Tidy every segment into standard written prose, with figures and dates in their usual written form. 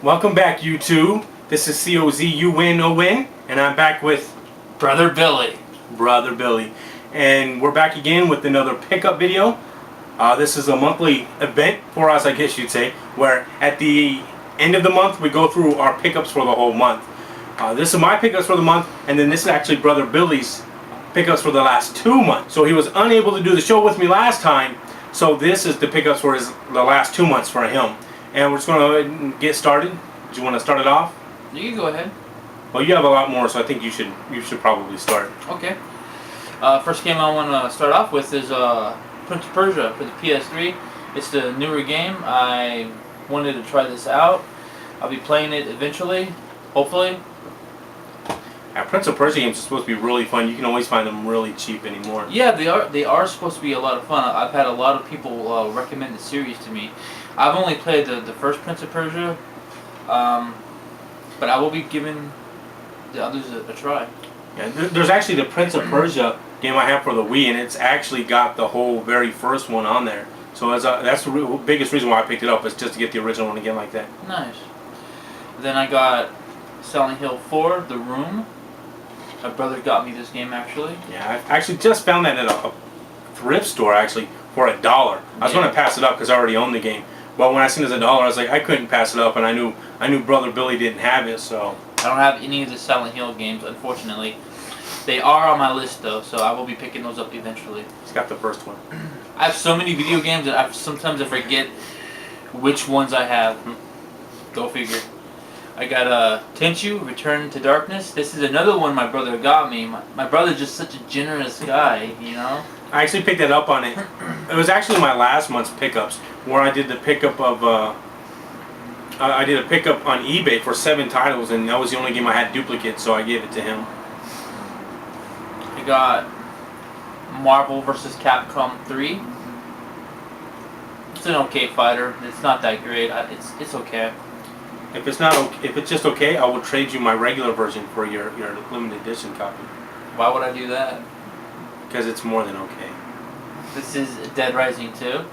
Welcome back, YouTube. This is COZ, you win, no win, and I'm back with Brother Billy. And we're back again with another pickup video. This is a monthly event for us, I guess you'd say, where at the end of the month we go through our pickups for the whole month. This is my pickups for the month, and then this is actually Brother Billy's pickups for the last 2 months. So he was unable to do the show with me last time, so this is the pickups for the last 2 months for him. And we're just going to go ahead and get started. Do you want to start it off? You can go ahead. Well, you have a lot more, so I think you should probably start. Okay. First game I want to start off with is Prince of Persia for the PS3. It's the newer game. I wanted to try this out. I'll be playing it eventually, hopefully. Prince of Persia games are supposed to be really fun. You can always find them really cheap anymore. Yeah, they are supposed to be a lot of fun. I've had a lot of people recommend the series to me. I've only played the first Prince of Persia, but I will be giving the others a try. Yeah, there's actually the Prince of Persia game I have for the Wii, and it's actually got the whole very first one on there. So that's the biggest reason why I picked it up, is just to get the original one again like that. Nice. Then I got Silent Hill 4, The Room. My brother got me this game, actually. Yeah, I actually just found that at a thrift store, actually, for $1. I was going to pass it up because I already owned the game. But when I seen it as $1, I was like, I couldn't pass it up, and I knew Brother Billy didn't have it, so. I don't have any of the Silent Hill games, unfortunately. They are on my list, though, so I will be picking those up eventually. He's got the first one. I have so many video games that sometimes I forget which ones I have. Go figure. I got Tenchu, Return to Darkness. This is another one my brother got me. My brother's just such a generous guy, you know? I actually picked that up on it. It was actually my last month's pickups, where I did the pickup of, I did a pickup on eBay for 7 titles, and that was the only game I had duplicates, so I gave it to him. I got Marvel vs. Capcom 3. It's an okay fighter. It's not that great. It's okay. If it's just okay, I will trade you my regular version for your limited edition copy. Why would I do that? Because it's more than okay. This is Dead Rising 2.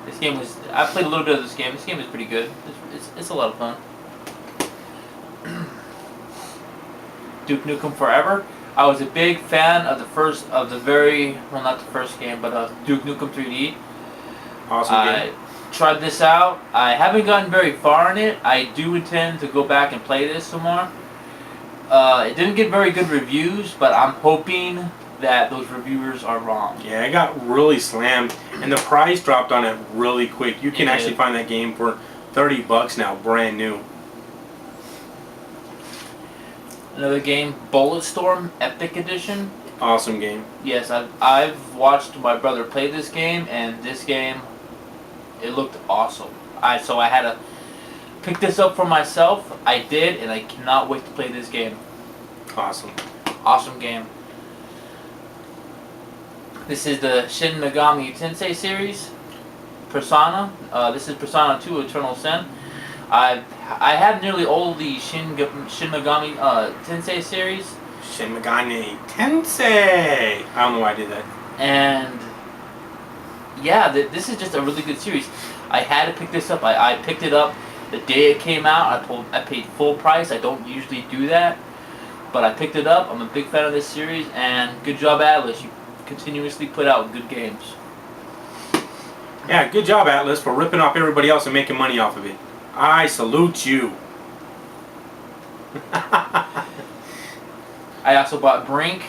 This game was... I played a little bit of this game. This game is pretty good. It's a lot of fun. Duke Nukem Forever. I was a big fan of not the first game, but Duke Nukem 3D. Awesome game. Tried this out. I haven't gotten very far in it. I do intend to go back and play this some more. It didn't get very good reviews, but I'm hoping that those reviewers are wrong. Yeah, it got really slammed, and the price dropped on it really quick. You can actually find that game for $30 now, brand new. Another game, Bulletstorm Epic Edition. Awesome game. Yes, I've watched my brother play this game, and this game, it looked awesome. So I had to pick this up for myself. I did, and I cannot wait to play this game. Awesome. Awesome game. This is the Shin Megami Tensei series. Persona. This is Persona 2 Eternal Sin. I have nearly all the Shin Megami Tensei series. Shin Megami Tensei! I don't know why I did that. And yeah, this is just a really good series. I had to pick this up. I picked it up the day it came out. I paid full price. I don't usually do that, but I picked it up. I'm a big fan of this series, and good job, Atlas. You continuously put out good games. Yeah, good job, Atlas, for ripping off everybody else and making money off of it. I salute you. I also bought Brink.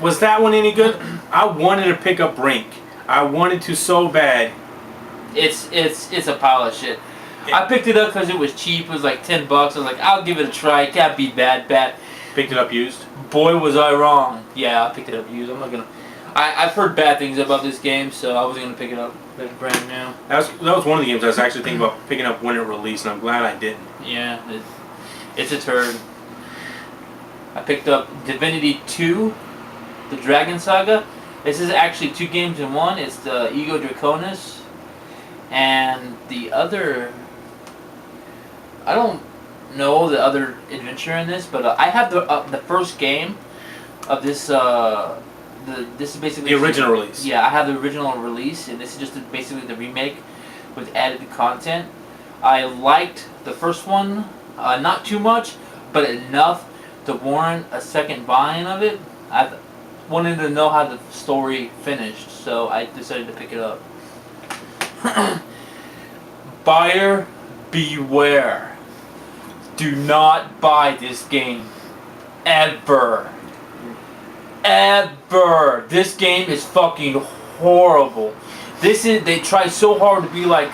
Was that one any good? I wanted to pick up Brink. I wanted to so bad. It's a pile of shit. I picked it up because it was cheap. It was like $10. I was like, I'll give it a try. It can't be bad. Picked it up used? Boy, was I wrong. Yeah, I picked it up used. I'm not gonna. I've heard bad things about this game, so I wasn't gonna pick it up brand new. That was one of the games I was actually thinking about picking up when it released, and I'm glad I didn't. Yeah, it's a turd. I picked up Divinity 2, the Dragon Saga. This is actually 2 games in one. It's the Ego Draconis, and the other... I don't know the other adventure in this, but I have the first game of this this is basically the original release. Yeah, I have the original release, and this is just basically the remake with added content. I liked the first one, not too much, but enough to warrant a second buy-in of it. I wanted to know how the story finished, so I decided to pick it up. Buyer beware. Do not buy this game. Ever. Ever. This game is fucking horrible. They try so hard to be like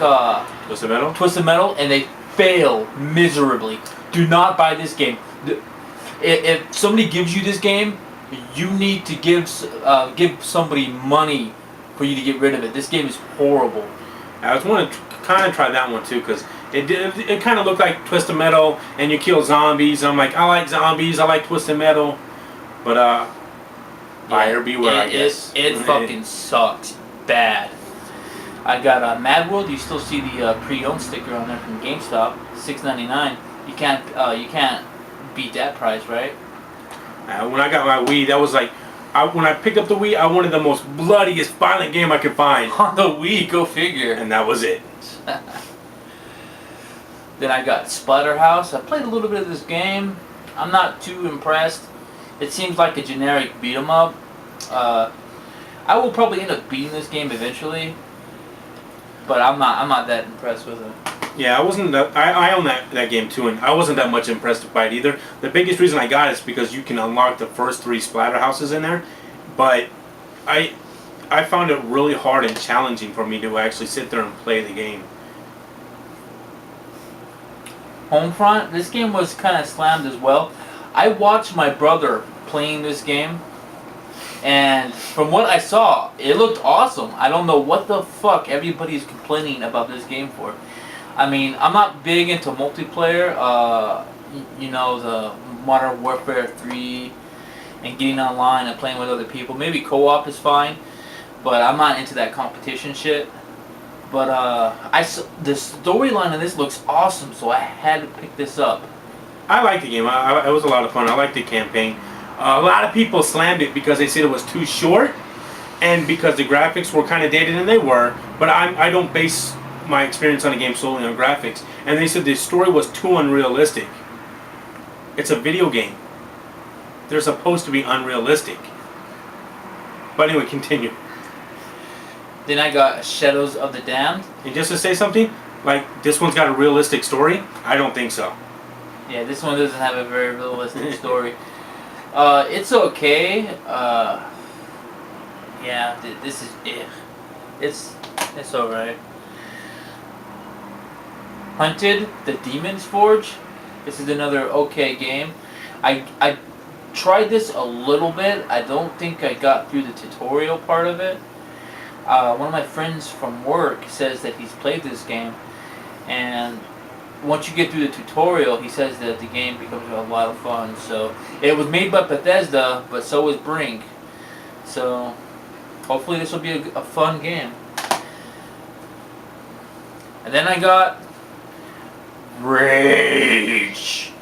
Twisted Metal, and they fail miserably. Do not buy this game. If somebody gives you this game, you need to give somebody money for you to get rid of it. This game is horrible. I was want to kind of try that one too, because it kind of looked like Twisted Metal, and you kill zombies. I'm like, I like zombies, I like Twisted Metal, but buyer beware, I guess. It fucking sucks bad. I got Mad World. You still see the pre-owned sticker on there from GameStop, $6.99. You can't beat that price, right? When I got my Wii, that was like, when I picked up the Wii, I wanted the most bloodiest, violent game I could find. On the Wii, go figure. And that was it. Then I got Splatterhouse. I played a little bit of this game. I'm not too impressed. It seems like a generic beat 'em up. I will probably end up beating this game eventually, but I'm not that impressed with it. Yeah, I wasn't. I own that game too, and I wasn't that much impressed by it either. The biggest reason I got it is because you can unlock the first 3 Splatterhouses in there, but I found it really hard and challenging for me to actually sit there and play the game. Homefront, this game was kind of slammed as well. I watched my brother playing this game, and from what I saw, it looked awesome. I don't know what the fuck everybody's complaining about this game for. I mean, I'm not big into multiplayer, you know, the Modern Warfare 3 and getting online and playing with other people. Maybe co-op is fine, but I'm not into that competition shit. But the storyline of this looks awesome, so I had to pick this up. I liked the game. It was a lot of fun. I liked the campaign. A lot of people slammed it because they said it was too short, and because the graphics were kind of dated, and they were. But I don't base my experience on a game solely on graphics. And they said the story was too unrealistic. It's a video game. They're supposed to be unrealistic. But anyway, continue. Then I got Shadows of the Damned. And just to say something, like, this one's got a realistic story? I don't think so. Yeah, this one doesn't have a very realistic story. It's okay. Yeah, this is it's alright. Hunted, the Demon's Forge. This is another okay game. I tried this a little bit. I don't think I got through the tutorial part of it. One of my friends from work says that he's played this game, and once you get through the tutorial, he says that the game becomes a lot of fun. So it was made by Bethesda, but so was Brink. So hopefully this will be a fun game. And then I got Rage.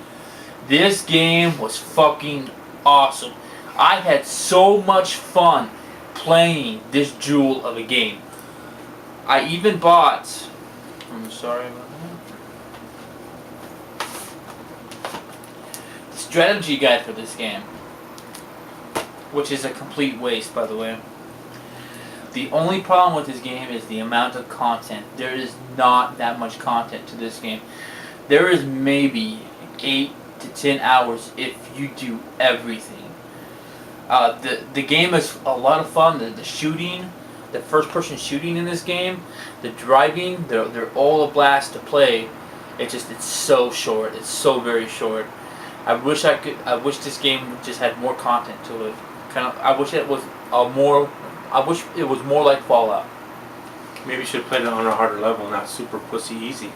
This game was fucking awesome. I had so much fun playing this jewel of a game. I even bought, I'm sorry about that, the strategy guide for this game, which is a complete waste, by the way. The only problem with this game is the amount of content. There is not that much content to this game. There is maybe 8 to 10 hours if you do everything. The game is a lot of fun. The shooting, the first person shooting in this game, the driving, they're all a blast to play. It's so short. It's so very short. I wish this game just had more content to it. I wish it was more like Fallout. Maybe you should play it on a harder level, not super pussy easy.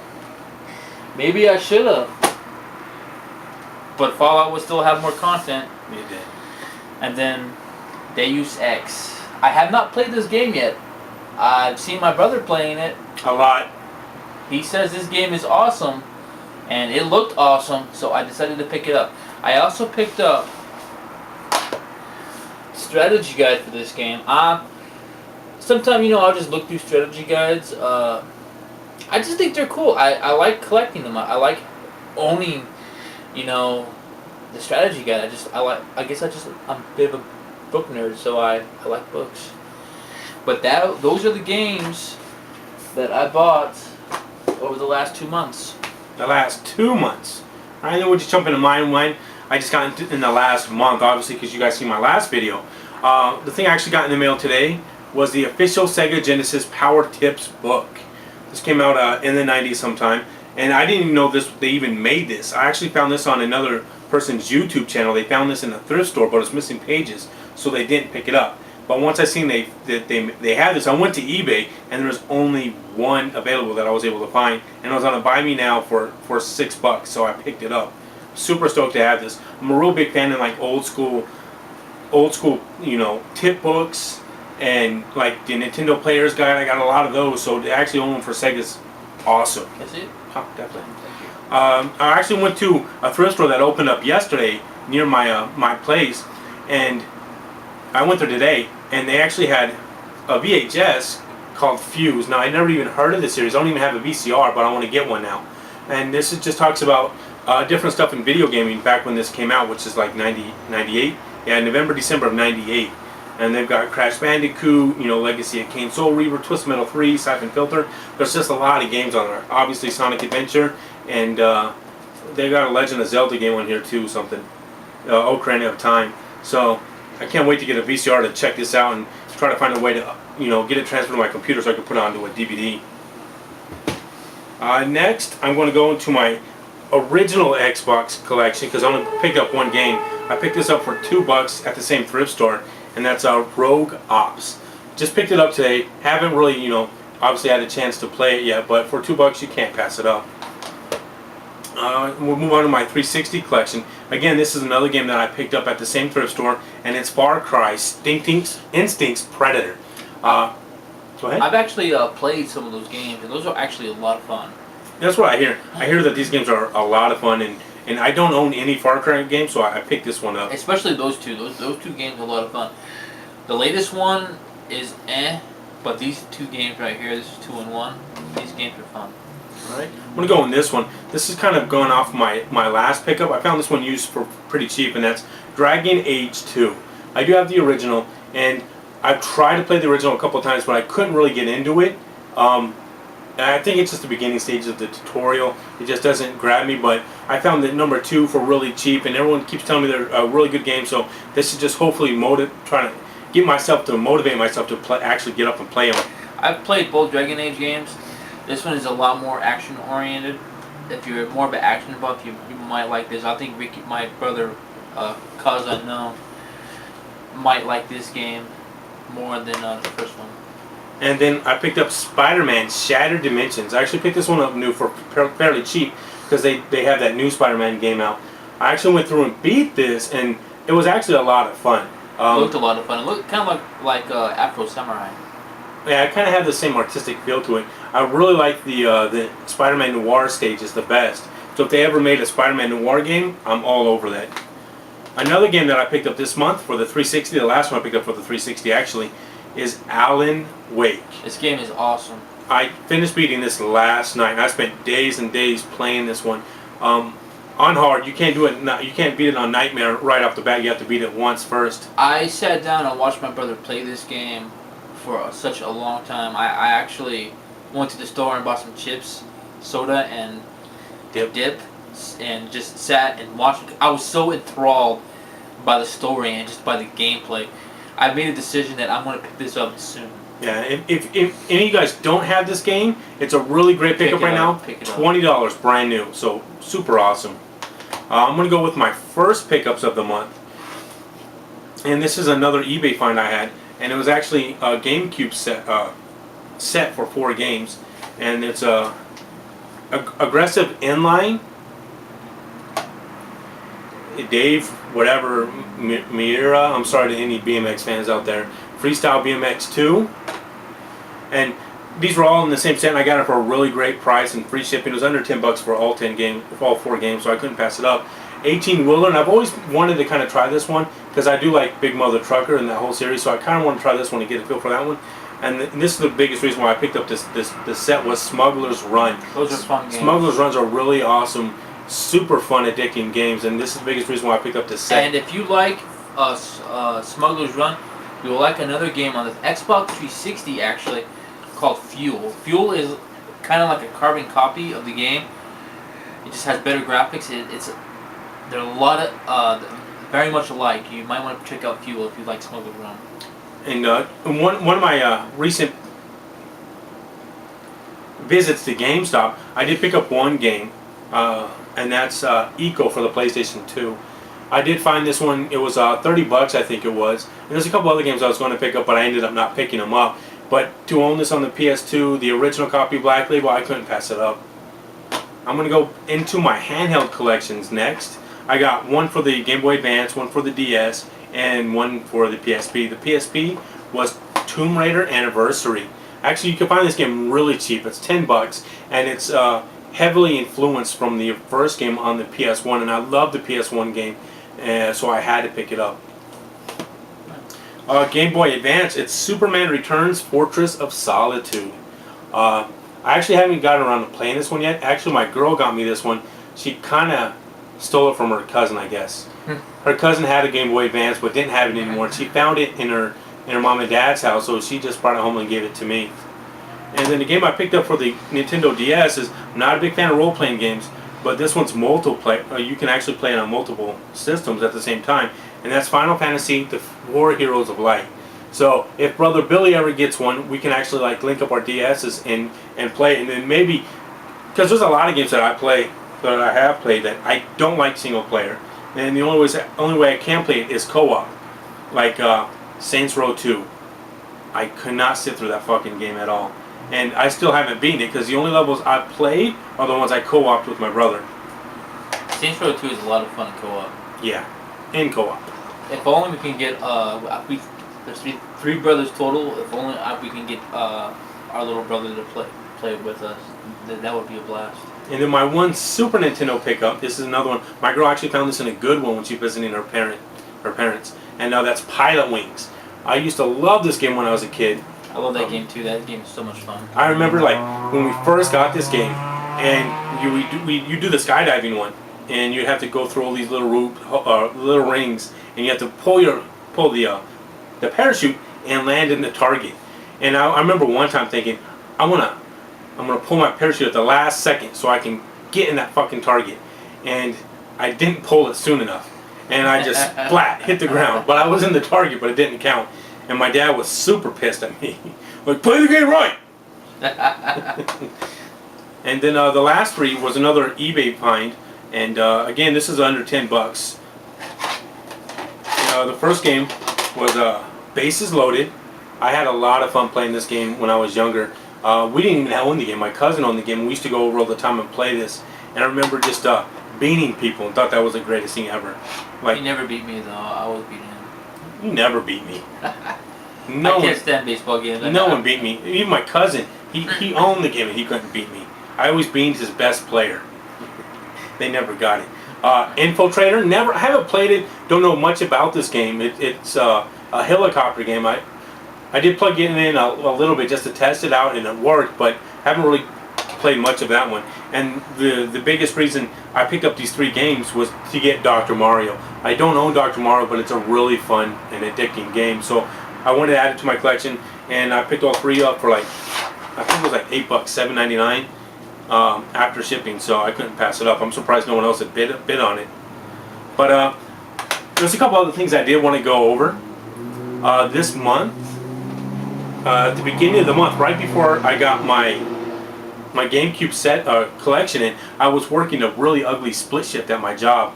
Maybe I should have. But Fallout would still have more content. It did. And then Deus Ex. I have not played this game yet. I've seen my brother playing it. A lot. He says this game is awesome, and it looked awesome, so I decided to pick it up. I also picked up strategy guide for this game. Sometimes, I'll just look through strategy guides. I just think they're cool. I like collecting them. I like owning, you know, the strategy guide. I guess I'm a bit of a book nerd, so I like books. But those are the games that I bought over the last 2 months. The last 2 months. I know we'll just jump into mine. I just got in the last month, obviously, because you guys see my last video. The thing I actually got in the mail today was the official Sega Genesis Power Tips book. This came out in the 90s sometime, and I didn't even know they even made this. I actually found this on another person's YouTube channel. They found this in a thrift store, but it's missing pages, so they didn't pick it up. But once I seen they had this, I went to eBay, and there was only one available that I was able to find, and it was on a Buy Me Now for $6, so I picked it up. Super stoked to have this. I'm a real big fan of like old school, tip books, and like the Nintendo Player's Guide. I got a lot of those, so to actually own one for Sega's awesome. That's it? Oh, definitely. Thank you. I actually went to a thrift store that opened up yesterday near my place, and I went there today, and they actually had a VHS called Fuse. Now, I never even heard of this series. I don't even have a VCR, but I want to get one now. And this just talks about different stuff in video gaming back when this came out, which is like 98. Yeah, November, December of 98. And they've got Crash Bandicoot, Legacy of Kain, Soul Reaver, Twisted Metal 3, Siphon Filter. There's just a lot of games on there. Obviously, Sonic Adventure, and they got a Legend of Zelda game on here too, something. Ocarina of Time. So I can't wait to get a VCR to check this out and try to find a way to, get it transferred to my computer so I can put it onto a DVD. Next, I'm going to go into my original Xbox collection because I only picked up one game. I picked this up for $2 at the same thrift store, and that's Rogue Ops. Just picked it up today. Haven't really, obviously had a chance to play it yet, but for $2 you can't pass it up. We'll move on to my 360 collection. Again, this is another game that I picked up at the same thrift store, and it's Far Cry Instincts Predator. Go ahead. I've actually played some of those games, and those are actually a lot of fun. That's what I hear. I hear that these games are a lot of fun, and I don't own any Far Cry games, so I picked this one up. Especially those two. Those two games are a lot of fun. The latest one is but these two games right here, this is 2 and 1. These games are fun. Alright, I'm going to go on this one. This is kind of going off my last pickup. I found this one used for pretty cheap, and that's Dragon Age 2. I do have the original, and I've tried to play the original a couple of times, but I couldn't really get into it. And I think it's just the beginning stages of the tutorial. It just doesn't grab me, but I found that number 2 for really cheap, and everyone keeps telling me they're a really good game, so this is just hopefully trying to get myself to motivate myself to actually get up and play them. I've played both Dragon Age games. This one is a lot more action oriented. If you're more of an action buff, you might like this. I think my brother, Cozunon, might like this game more than the first one. And then I picked up Spider-Man Shattered Dimensions. I actually picked this one up new for fairly cheap because they have that new Spider-Man game out. I actually went through and beat this, and it was actually a lot of fun. It looked a lot of fun. It looked kind of like Afro Samurai. Yeah, it kind of had the same artistic feel to it. I really like the Spider-Man Noir stage is the best. So if they ever made a Spider-Man Noir game, I'm all over that. Another game that I picked up this month for the 360, the last one I picked up for the 360 actually, is Alan Wake. This game is awesome. I finished beating this last night, and I spent days and days playing this one. On hard, you can't do it. You can't beat it on Nightmare right off the bat. You have to beat it once first. I sat down and watched my brother play this game for such a long time. I actually went to the store and bought some chips, soda, and dip, and just sat and watched. I was so enthralled by the story and just by the gameplay. I made a decision that I'm going to pick this up soon. Yeah, if any of you guys don't have this game, it's a really great pickup right now. $20 brand new, so super awesome. I'm going to go with my first pickups of the month. And this is another eBay find I had. And it was actually a GameCube set for 4 games. And it's a aggressive inline. Dave, whatever, Miura, I'm sorry to any BMX fans out there. Freestyle BMX 2. And these were all in the same set, and I got it for a really great price and free shipping. It was under $10 for all 4 games, so I couldn't pass it up. 18-wheeler, and I've always wanted to kind of try this one because I do like Big Mother Trucker and that whole series, so I kind of want to try this one to get a feel for that one. And this is the biggest reason why I picked up this set was Smuggler's Run. Those are fun games. Smuggler's Runs are really awesome, super fun, addicting games, and this is the biggest reason why I picked up this set. And if you like Smuggler's Run, you will like another game on the Xbox 360 actually called Fuel. Fuel is kind of like a carbon copy of the game. It just has better graphics. There are a lot of very much alike. You might want to check out Fuel if you like Smuggler's Run. And one of my recent visits to GameStop, I did pick up one game, and that's Eco for the PlayStation 2. I did find this one. It was $30, I think it was. And there's a couple other games I was going to pick up, but I ended up not picking them up. But to own this on the PS2, the original copy Black Label, I couldn't pass it up. I'm going to go into my handheld collections next. I got one for the Game Boy Advance, one for the DS, and one for the PSP. The PSP was Tomb Raider Anniversary. Actually, you can find this game really cheap. It's $10, and it's heavily influenced from the first game on the PS1, and I love the PS1 game, so I had to pick it up. Game Boy Advance, it's Superman Returns Fortress of Solitude. I actually haven't gotten around to playing this one yet. Actually, my girl got me this one. She kind of stole it from her cousin, I guess. Her cousin had a Game Boy Advance but didn't have it anymore. She found it in her mom and dad's house, so she just brought it home and gave it to me. And then the game I picked up for the Nintendo DS is, I'm not a big fan of role-playing games, but this one's multiplayer. You can actually play it on multiple systems at the same time, and that's Final Fantasy: The Four Heroes of Light. So if Brother Billy ever gets one, we can actually like link up our DSs and play it, and then maybe, because there's a lot of games that I have played that I don't like single player, and the only way I can play it is co-op, like Saints Row 2. I could not sit through that fucking game at all, and I still haven't beaten it because the only levels I've played are the ones I co-opted with my brother. Saints Row 2 is a lot of fun in co-op. Yeah, in co-op. If only we can get there's three brothers total. If only we can get our little brother to play with us, that would be a blast. And then my one Super Nintendo pickup, this is another one. My girl actually found this in a good one when she was visiting her parents. And now that's Pilot Wings. I used to love this game when I was a kid. I love that game too. That game is so much fun. I remember like when we first got this game, and you do the skydiving one, and you have to go through all these little little rings, and you have to pull the parachute and land in the target. And I remember one time thinking, I'm gonna pull my parachute at the last second so I can get in that fucking target, and I didn't pull it soon enough, and I just flat hit the ground. But I was in the target, but it didn't count, and my dad was super pissed at me, like, play the game right. And then the last three was another eBay find, and again, this is under $10. The first game was Bases Loaded. I had a lot of fun playing this game when I was younger. We didn't even own the game. My cousin owned the game. We used to go over all the time and play this. And I remember just beating people and thought that was the greatest thing ever. Like, he never beat me though. I was beating him. You never beat me. I can't stand baseball games. No one beat me. Even my cousin. He owned the game and he couldn't beat me. I always beat his best player. They never got it. Infiltrator. Never. I haven't played it. Don't know much about this game. It's a helicopter game. I did plug it in a little bit just to test it out, and it worked, but haven't really played much of that one. And the biggest reason I picked up these three games was to get Dr. Mario. I don't own Dr. Mario, but it's a really fun and addicting game. So I wanted to add it to my collection, and I picked all three up for like, I think it was like $8, $7.99 after shipping, so I couldn't pass it up. I'm surprised no one else had bid on it. But there's a couple other things I did want to go over. This month, at the beginning of the month, right before I got my GameCube set collection in, I was working a really ugly split shift at my job,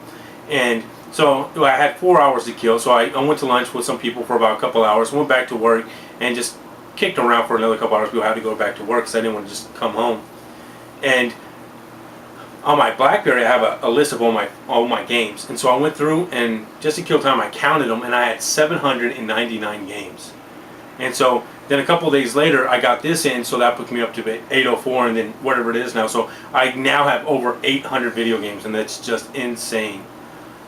and so I had 4 hours to kill. So I went to lunch with some people for about a couple hours, went back to work, and just kicked around for another couple hours. We had to go back to work because I didn't want to just come home. And on my BlackBerry, I have a list of all my games, and so I went through and just to kill time, I counted them, and I had 799 games. And so then a couple of days later, I got this in, so that put me up to 804, and then whatever it is now. So I now have over 800 video games, and that's just insane.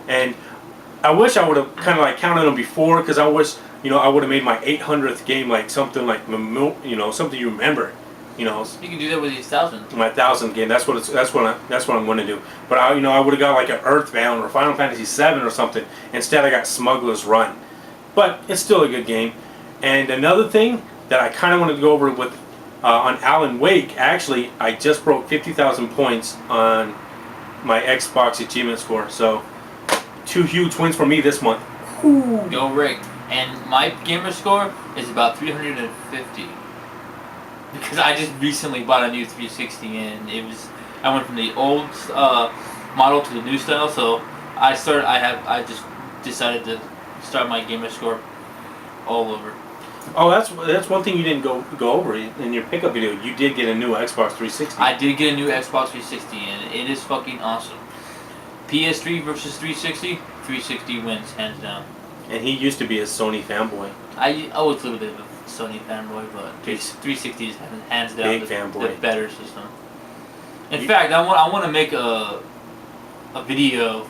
And I wish I would have kind of like counted them before, because I you know, I would have made my 800th game like something like, you know, something you remember. You know, You can do that with these 1,000. my 1,000th game. That's what I'm going to do. But I, you know, I would have got like an Earthbound or Final Fantasy VII or something. Instead, I got Smuggler's Run. But it's still a good game. And another thing that I kind of wanted to go over with on Alan Wake. Actually, I just broke 50,000 points on my Xbox achievement score. So 2 huge wins for me this month. Go Rick. And my gamer score is about 350. Because I just recently bought a new 360 and I went from the old model to the new style, so I just decided to start my gamer score all over. Oh, that's one thing you didn't go over in your pickup video. You did get a new Xbox 360. I did get a new Xbox 360 and it is fucking awesome. PS3 versus 360, 360 wins hands down. And he used to be a Sony fanboy. I was a little bit of a Sony fanboy, but 360 is hands down the better system. In fact, I want to make a video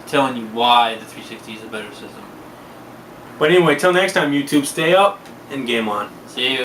telling you why the 360 is a better system. But anyway, till next time, YouTube, stay up and game on. See you.